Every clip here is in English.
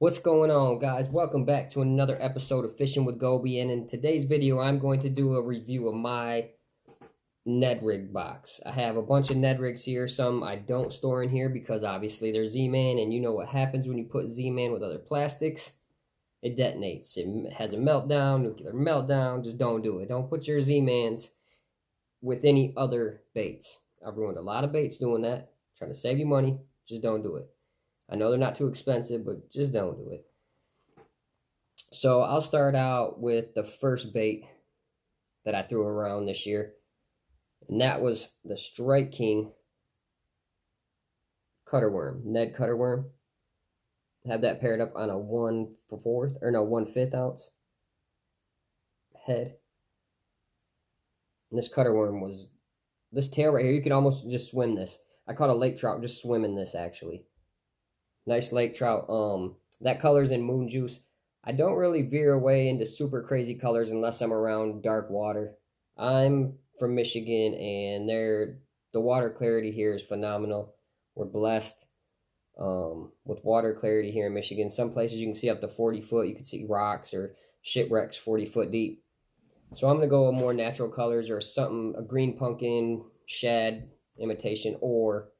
What's going on, guys? Welcome back to another episode of Fishing with Goby, and in today's video I'm going to do a review of my Ned Rig box. I have a bunch of Ned Rigs here. Some I don't store in here because obviously they're Z-Man, and you know what happens when you put Z-Man with other plastics. It detonates. It has a meltdown, nuclear meltdown. Just don't do it. Don't put your Z-Mans with any other baits. I've ruined a lot of baits doing that. I'm trying to save you money. Just don't do it. I know they're not too expensive, but just don't do it. So I'll start out with the first bait that I threw around this year, and that was the strikeking cutter worm, Ned cutter worm. I have that paired up on a 1/5 ounce head. And this cutter worm was, this tail right here, you could almost just swim this. I caught a lake trout just swimming this, actually. Nice lake trout. That color's in moon juice. I don't really veer away into super crazy colors unless I'm around dark water. I'm from Michigan, and the water clarity here is phenomenal. We're blessed with water clarity here in Michigan. Some places you can see up to 40 foot. You can see rocks or shipwrecks 40 foot deep. So I'm going to go with more natural colors or something, a green pumpkin, shad imitation, or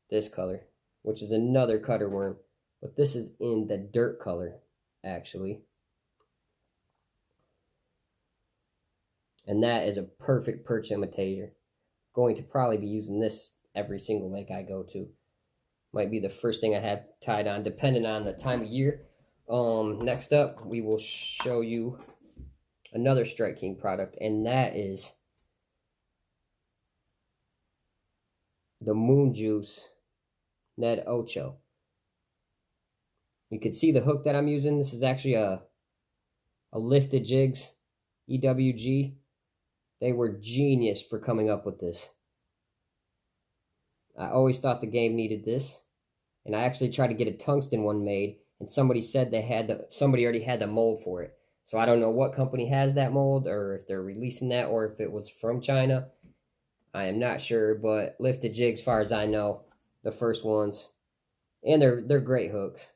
this color, which is another cutter worm. But this is in the dirt color, actually. And that is a perfect perch imitator. Going to probably be using this every single lake I go to. Might be the first thing I have tied on, depending on the time of year. Next up, we will show you another Strike King product, and that is the Moon Juice Ned Ocho. You can see the hook that I'm using. This is actually a Lifted Jigs EWG. They were genius for coming up with this. I always thought the game needed this, and I actually tried to get a tungsten one made, and somebody said somebody already had the mold for it. So I don't know what company has that mold, or if they're releasing that, or if it was from China. I am not sure, but Lifted Jigs, as far as I know, the first ones, and they're great hooks,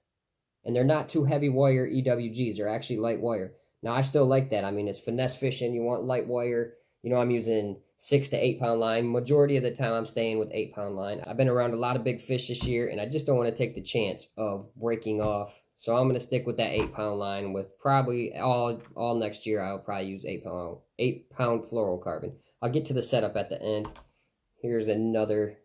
and they're not too heavy wire EWGs. They're actually light wire. Now I still like that. I mean, it's finesse fishing. You want light wire. You know, I'm using 6 to 8 pound line. Majority of the time I'm staying with 8 pound line. I've been around a lot of big fish this year, and I just don't want to take the chance of breaking off. So I'm going to stick with that 8 pound line. With probably all next year, I'll probably use 8 pound fluorocarbon. I'll get to the setup at the end. Here's another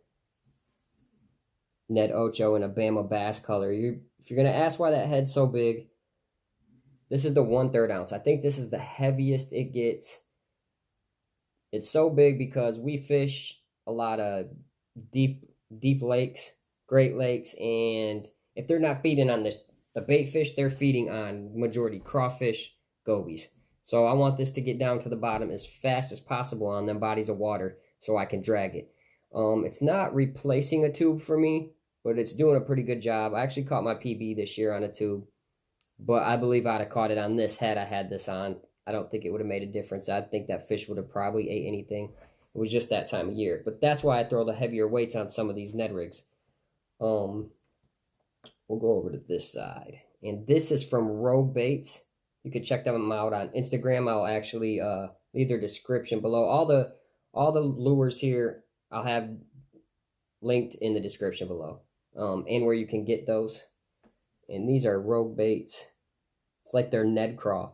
Ned Ocho in a Bama bass color. If you're going to ask why that head's so big, this is the 1/3 ounce. I think this is the heaviest it gets. It's so big because we fish a lot of deep lakes, Great Lakes, and if they're not feeding on the bait fish, they're feeding on majority crawfish, gobies. So I want this to get down to the bottom as fast as possible on them bodies of water so I can drag it. It's not replacing a tube for me, but it's doing a pretty good job. I actually caught my PB this year on a tube, but I believe I'd have caught it on this had I had this on. I don't think it would have made a difference. I think that fish would have probably ate anything. It was just that time of year. But that's why I throw the heavier weights on some of these Ned Rigs. We'll go over to this side. And this is from Rogue Baits. You can check them out on Instagram. I'll actually leave their description below. All the lures here I'll have linked in the description below. And where you can get those. And these are Rogue Baits. It's like their Ned Craw.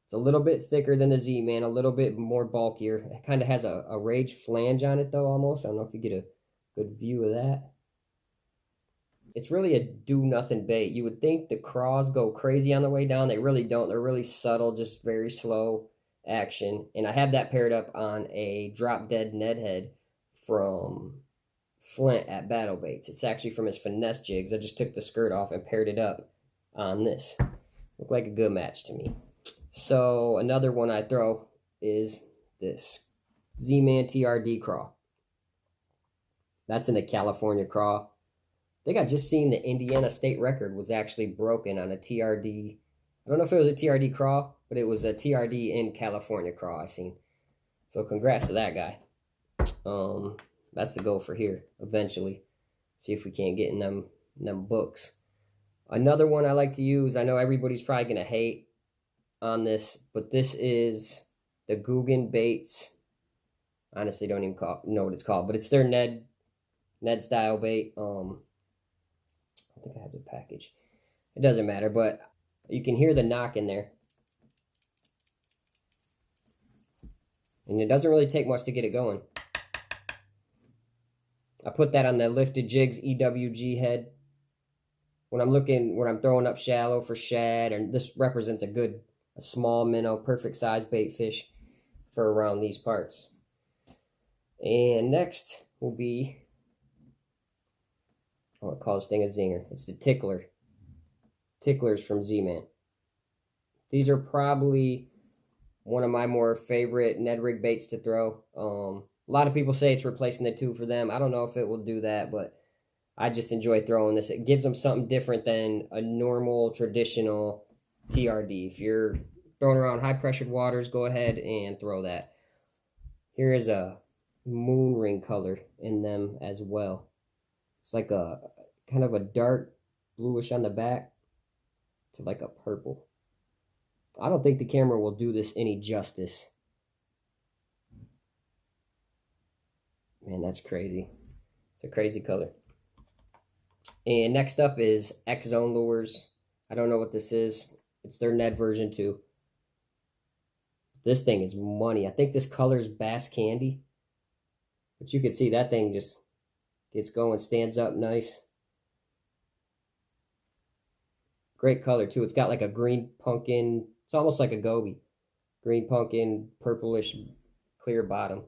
It's a little bit thicker than the Z-Man, a little bit more bulkier. It kind of has a rage flange on it, though, almost. I don't know if you get a good view of that. It's really a do-nothing bait. You would think the craws go crazy on the way down. They really don't. They're really subtle, just very slow action. And I have that paired up on a drop-dead Ned head from Flint at Battle Baits. It's actually from his finesse jigs. I just took the skirt off and paired it up on this. Looked like a good match to me. So another one I throw is this Z-Man TRD craw. That's in a California craw. I think I just seen the Indiana state record was actually broken on a TRD. I don't know if it was a TRD craw, but it was a TRD in California craw I seen. So congrats to that guy. That's the goal for here eventually. See if we can't get in them books. Another one I like to use, I know everybody's probably going to hate on this, but this is the Guggen baits. Honestly, don't even know what it's called, but it's their Ned style bait. I think I have the package. It doesn't matter, but you can hear the knock in there. And it doesn't really take much to get it going. I put that on the Lifted Jigs EWG head. When I'm throwing up shallow for shad, and this represents a small minnow, perfect size bait fish for around these parts. And next will be, I want to call this thing a zinger. It's the tickler. Ticklers from Zman. These are probably one of my more favorite Ned Rig baits to throw. A lot of people say it's replacing the tube for them. I don't know if it will do that, but I just enjoy throwing this. It gives them something different than a normal, traditional TRD. If you're throwing around high-pressured waters, go ahead and throw that. Here is a moon ring color in them as well. It's like a kind of a dark bluish on the back to like a purple. I don't think the camera will do this any justice. Man, that's crazy. It's a crazy color. And next up is X Zone Lures. I don't know what this is. It's their Ned version too. This thing is money. I think this color is Bass Candy. But you can see that thing just gets going, stands up nice. Great color too. It's got like a green pumpkin. It's almost like a goby. Green pumpkin, purplish, clear bottom.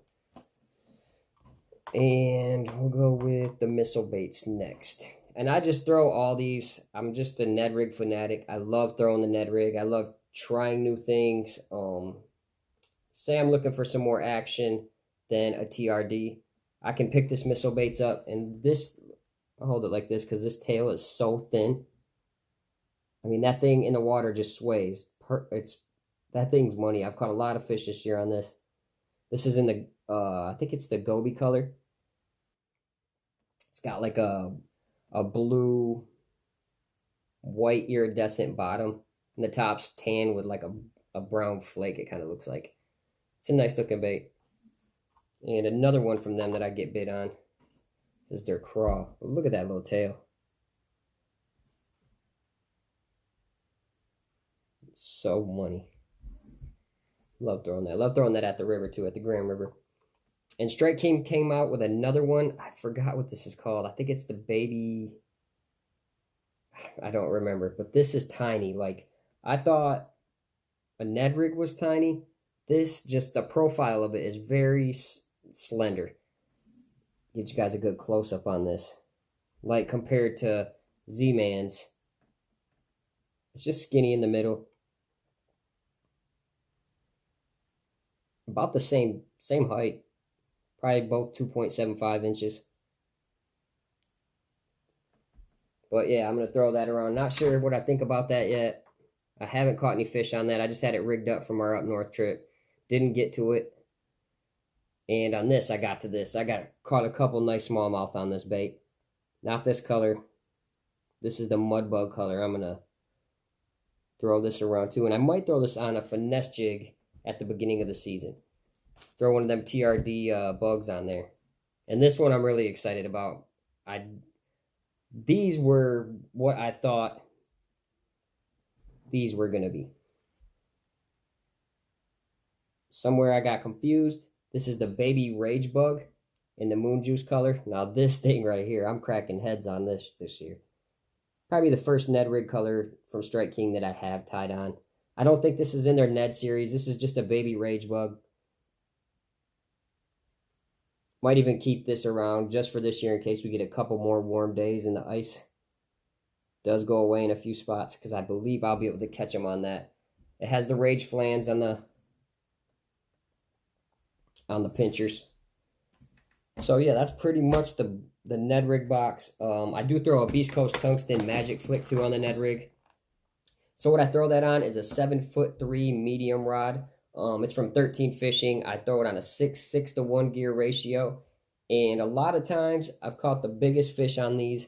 And we'll go with the missile baits next. And I just throw all these. I'm just a Ned Rig fanatic. I love throwing the Ned Rig. I love trying new things. Say I'm looking for some more action than a TRD. I can pick this missile baits up, and this, I'll hold it like this because this tail is so thin. I mean, that thing in the water just sways. That thing's money. I've caught a lot of fish this year on this. This is in the, I think it's the goby color. It's got like a blue, white iridescent bottom, and the top's tan with like a brown flake, it kind of looks like. It's a nice looking bait. And another one from them that I get bit on is their craw. But look at that little tail. It's so money. Love throwing that. Love throwing that at the river too, at the Grand River. And StrikeKing came out with another one. I forgot what this is called. I think it's the baby. I don't remember. But this is tiny. Like, I thought a Ned Rig was tiny. This, just the profile of it is very slender. Get you guys a good close-up on this. Like, compared to Z-Man's, it's just skinny in the middle. About the same height. Probably both 2.75 inches. But yeah, I'm going to throw that around. Not sure what I think about that yet. I haven't caught any fish on that. I just had it rigged up from our up north trip. Didn't get to it. And on this, I got to this. I caught a couple nice smallmouth on this bait. Not this color. This is the mud bug color. I'm going to throw this around too. And I might throw this on a finesse jig at the beginning of the season. Throw one of them TRD bugs on there. And this one I'm really excited about. These were what I thought these were going to be. Somewhere I got confused. This is the baby rage bug in the moon juice color. Now this thing right here, I'm cracking heads on this year. Probably the first Ned Rig color from StrikeKing that I have tied on. I don't think this is in their Ned series. This is just a baby rage bug. Might even keep this around just for this year in case we get a couple more warm days and the ice does go away in a few spots, because I believe I'll be able to catch them on that. It has the rage flans on the pinchers. So yeah, that's pretty much the Ned Rig box. I do throw a Beast Coast Tungsten Magic Flick too on the Ned Rig. So what I throw that on is a 7'3" medium rod. It's from 13 Fishing. I throw it on a 6 to 1 gear ratio. And a lot of times I've caught the biggest fish on these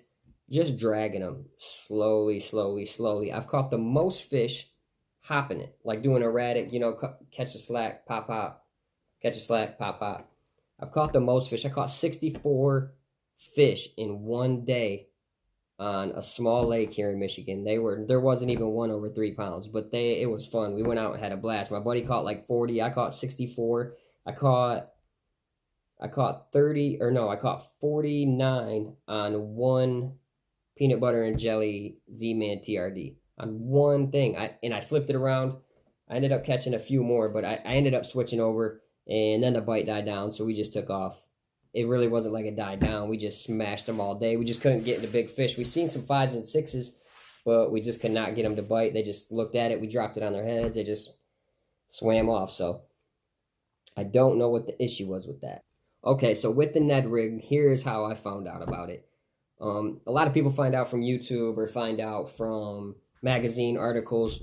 just dragging them slowly, slowly, slowly. I've caught the most fish hopping it, like doing erratic, you know, catch a slack, pop, pop, catch a slack, pop, pop. I've caught the most fish. I caught 64 fish in one day on a small lake here in Michigan. There wasn't even one over 3 pounds, but it was fun. We went out and had a blast. My buddy caught like 40. I caught 64. I caught 30, or no, I caught 49 on one peanut butter and jelly Z-Man TRD on one thing. I flipped it around. I ended up catching a few more, but I ended up switching over, and then the bite died down, so we just took off. It really wasn't like it died down. We just smashed them all day. We just couldn't get into big fish. We seen some 5s and 6s, but we just could not get them to bite. They just looked at it. We dropped it on their heads. They just swam off. So I don't know what the issue was with that. Okay, so with the Ned Rig, here's how I found out about it. A lot of people find out from YouTube or find out from magazine articles.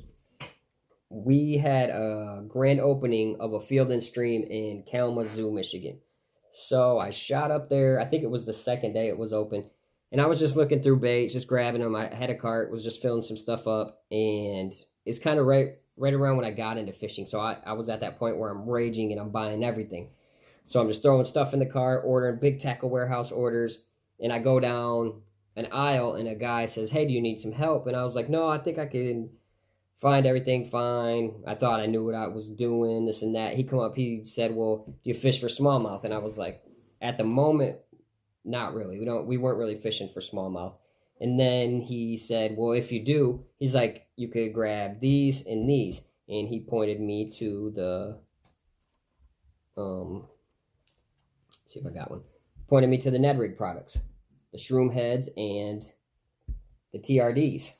We had a grand opening of a Field and Stream in Kalamazoo, Michigan. So I shot up there. I think it was the second day it was open. And I was just looking through baits, just grabbing them. I had a cart, was just filling some stuff up. And it's kind of right around when I got into fishing. So I was at that point where I'm raging and I'm buying everything. So I'm just throwing stuff in the cart, ordering big tackle warehouse orders. And I go down an aisle and a guy says, "Hey, do you need some help?" And I was like, "No, I think I can find everything fine." I thought I knew what I was doing, this and that. He come up, he said, "Well, do you fish for smallmouth?" And I was like, at the moment, not really. We weren't really fishing for smallmouth. And then he said, "Well, if you do," he's like, "you could grab these and these." And he pointed me to the see if I got one. Pointed me to the Ned Rig products, the shroom heads and the TRDs.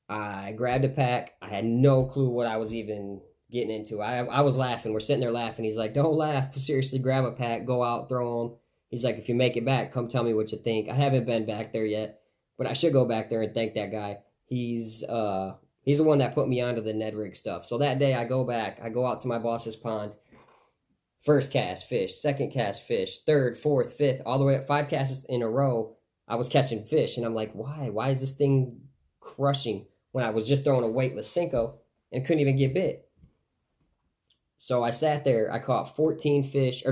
I grabbed a pack. I had no clue what I was even getting into. I was laughing. We're sitting there laughing. He's like, "Don't laugh. Seriously, grab a pack. Go out, throw them." He's like, "If you make it back, come tell me what you think." I haven't been back there yet, but I should go back there and thank that guy. He's the one that put me onto the Ned Rig stuff. So that day I go back. I go out to my boss's pond. First cast, fish. Second cast, fish. Third, fourth, fifth, all the way up 5 casts in a row. I was catching fish, and I'm like, why? Why is this thing crushing when I was just throwing a weightless Cinco and couldn't even get bit? So I sat there. I caught 15 fish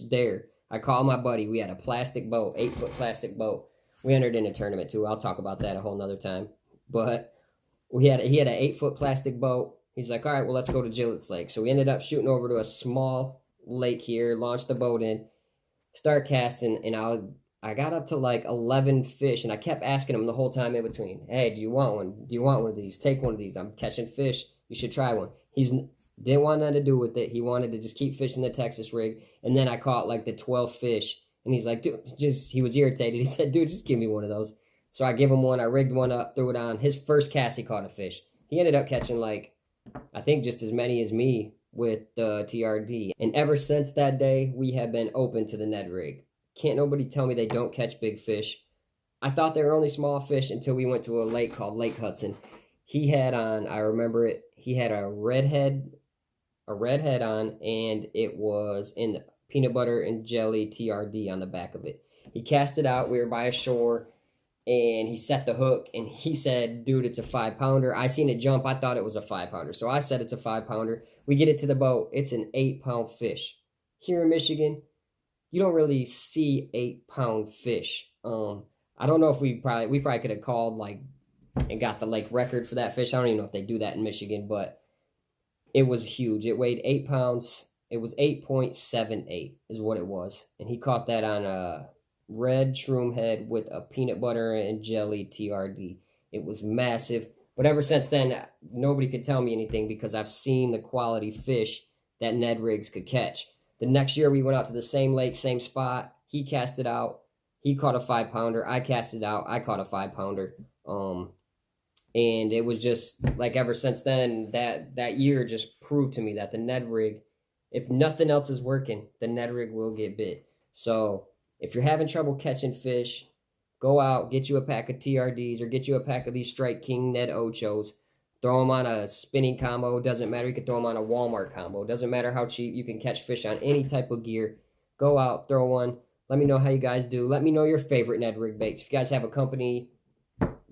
there. I called my buddy. We had a plastic boat, 8-foot plastic boat. We entered in a tournament too. I'll talk about that a whole nother time. But he had an 8-foot plastic boat. He's like, "All right, well, let's go to Gillett's Lake." So we ended up shooting over to a small lake here, launched the boat in, start casting, and I got up to like 11 fish, and I kept asking him the whole time in between, "Hey, do you want one? Do you want one of these? Take one of these. I'm catching fish. You should try one." He's didn't want nothing to do with it. He wanted to just keep fishing the Texas rig. And then I caught like the 12th fish, and he's like, "Dude," he was irritated. He said, "Dude, just give me one of those." So I give him one. I rigged one up, threw it on. His first cast, he caught a fish. He ended up catching like, I think, just as many as me with the TRD. And ever since that day, we have been open to the Ned Rig. Can't nobody tell me they don't catch big fish. I thought they were only small fish until we went to a lake called Lake Hudson. He had on, I remember it, he had a red head on, and it was in the peanut butter and jelly TRD on the back of it. He cast it out. We were by a shore, and he set the hook, and he said, "Dude, it's a 5-pounder. I seen it jump. I thought it was a 5-pounder. So I said it's a 5-pounder. We get it to the boat. It's an 8-pound fish. Here in Michigan, you don't really see 8-pound fish. I don't know if we probably could have called like and got the lake record for that fish. I don't even know if they do that in Michigan, but it was huge. It weighed 8 pounds. It was 8.78 is what it was. And he caught that on a red shroom head with a peanut butter and jelly TRD. It was massive. But ever since then, nobody could tell me anything because I've seen the quality fish that Ned Rigs could catch. The next year we went out to the same lake, same spot. He cast it out. He caught a 5-pounder. I cast it out. I caught a 5-pounder. And it was just like ever since then, that year just proved to me that the Ned Rig, if nothing else is working, the Ned Rig will get bit. So if you're having trouble catching fish, go out, get you a pack of TRDs or get you a pack of these strikeking Ned Ochos. Throw them on a spinning combo. Doesn't matter. You can throw them on a Walmart combo. Doesn't matter how cheap. You can catch fish on any type of gear. Go out, throw one. Let me know how you guys do. Let me know your favorite Ned Rig baits. If you guys have a company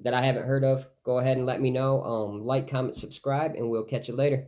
that I haven't heard of, go ahead and let me know. Like, comment, subscribe, and we'll catch you later.